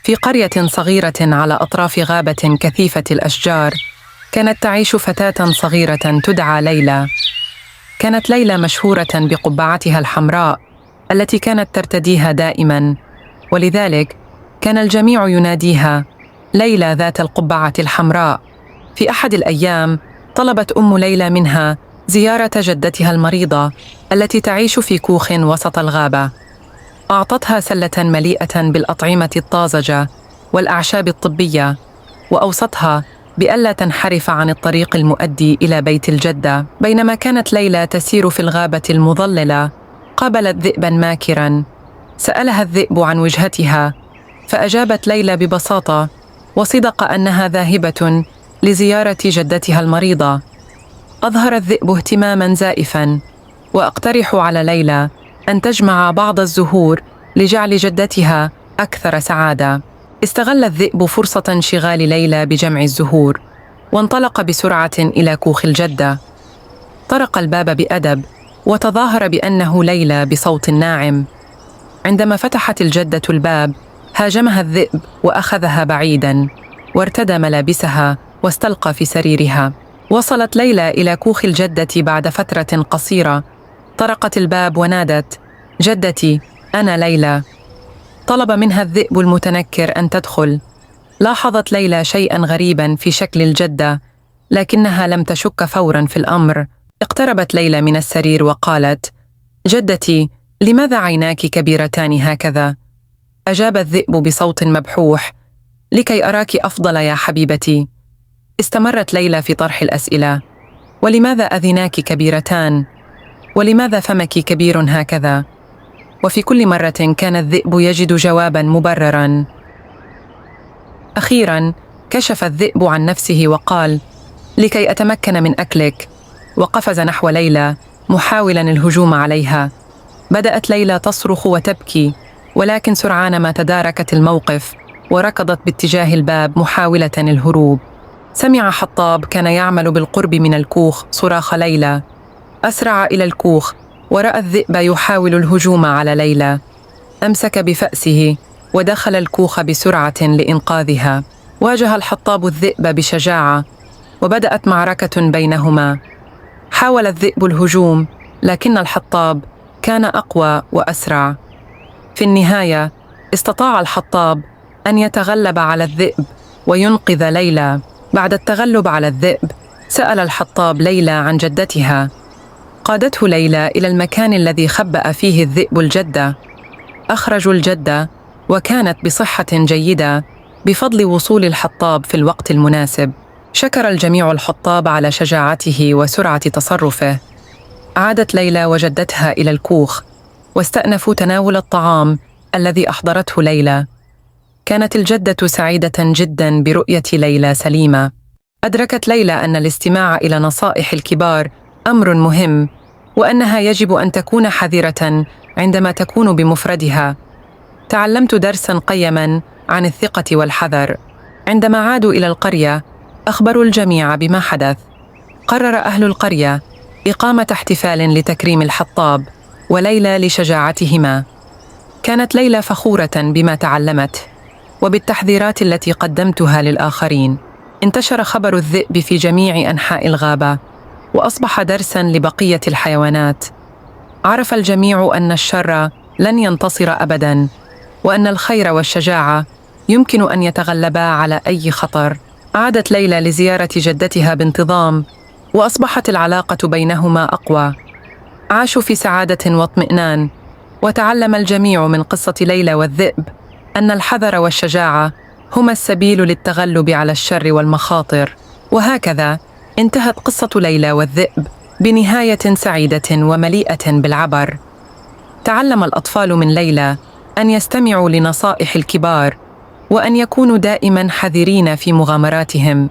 في قرية صغيرة على أطراف غابة كثيفة الأشجار، كانت تعيش فتاة صغيرة تدعى ليلى. كانت ليلى مشهورة بقبعتها الحمراء التي كانت ترتديها دائماً، ولذلك كان الجميع يناديها ليلى ذات القبعة الحمراء. في أحد الأيام طلبت أم ليلى منها زيارة جدتها المريضة التي تعيش في كوخ وسط الغابة. أعطتها سلة مليئة بالأطعمة الطازجة والأعشاب الطبية، وأوصتها بألا تنحرف عن الطريق المؤدي إلى بيت الجدة. بينما كانت ليلى تسير في الغابة المظللة، قابلت ذئباً ماكراً. سألها الذئب عن وجهتها، فأجابت ليلى ببساطة وصدق أنها ذاهبة لزيارة جدتها المريضة. أظهر الذئب اهتماماً زائفاً، وأقترح على ليلى أن تجمع بعض الزهور لجعل جدتها أكثر سعادة. استغل الذئب فرصة انشغال ليلى بجمع الزهور، وانطلق بسرعة إلى كوخ الجدة. طرق الباب بأدب، وتظاهر بأنه ليلى بصوت ناعم. عندما فتحت الجدة الباب، هاجمها الذئب وأخذها بعيداً، وارتدى ملابسها واستلقى في سريرها. وصلت ليلى إلى كوخ الجدة بعد فترة قصيرة. طرقت الباب ونادت: جدتي، أنا ليلى. طلب منها الذئب المتنكر أن تدخل. لاحظت ليلى شيئاً غريباً في شكل الجدة، لكنها لم تشك فوراً في الأمر. اقتربت ليلى من السرير وقالت: جدتي، لماذا عيناك كبيرتان هكذا؟ أجاب الذئب بصوت مبحوح: لكي أراك أفضل يا حبيبتي. استمرت ليلى في طرح الأسئلة: ولماذا أذناك كبيرتان؟ ولماذا فمك كبير هكذا؟ وفي كل مرة كان الذئب يجد جواباً مبرراً. أخيراً كشف الذئب عن نفسه وقال: لكي أتمكن من أكلك. وقفز نحو ليلى محاولاً الهجوم عليها. بدأت ليلى تصرخ وتبكي، ولكن سرعان ما تداركت الموقف وركضت باتجاه الباب محاولة الهروب. سمع حطاب كان يعمل بالقرب من الكوخ صراخ ليلى. أسرع إلى الكوخ ورأى الذئب يحاول الهجوم على ليلى. أمسك بفأسه ودخل الكوخ بسرعة لإنقاذها. واجه الحطاب الذئب بشجاعة، وبدأت معركة بينهما. حاول الذئب الهجوم، لكن الحطاب كان أقوى وأسرع. في النهاية استطاع الحطاب أن يتغلب على الذئب وينقذ ليلى. بعد التغلب على الذئب، سأل الحطاب ليلى عن جدتها. قادته ليلى إلى المكان الذي خبأ فيه الذئب الجدة. أخرجوا الجدة، وكانت بصحة جيدة بفضل وصول الحطاب في الوقت المناسب. شكر الجميع الحطاب على شجاعته وسرعة تصرفه. عادت ليلى وجدتها إلى الكوخ، واستأنفوا تناول الطعام الذي أحضرته ليلى. كانت الجدة سعيدة جداً برؤية ليلى سليمة. أدركت ليلى أن الاستماع إلى نصائح الكبار أمر مهم، وأنها يجب أن تكون حذرة عندما تكون بمفردها. تعلمت درساً قيماً عن الثقة والحذر. عندما عادوا إلى القرية، أخبروا الجميع بما حدث. قرر أهل القرية إقامة احتفال لتكريم الحطاب وليلى لشجاعتهما. كانت ليلى فخورة بما تعلمت وبالتحذيرات التي قدمتها للآخرين. انتشر خبر الذئب في جميع أنحاء الغابة، وأصبح درساً لبقية الحيوانات. عرف الجميع أن الشر لن ينتصر أبداً، وأن الخير والشجاعة يمكن أن يتغلبا على أي خطر. عادت ليلى لزيارة جدتها بانتظام، وأصبحت العلاقة بينهما أقوى. عاشوا في سعادة واطمئنان، وتعلم الجميع من قصة ليلى والذئب أن الحذر والشجاعة هما السبيل للتغلب على الشر والمخاطر. وهكذا انتهت قصة ليلى والذئب بنهاية سعيدة ومليئة بالعبر. تعلم الأطفال من ليلى أن يستمعوا لنصائح الكبار، وأن يكونوا دائماً حذرين في مغامراتهم.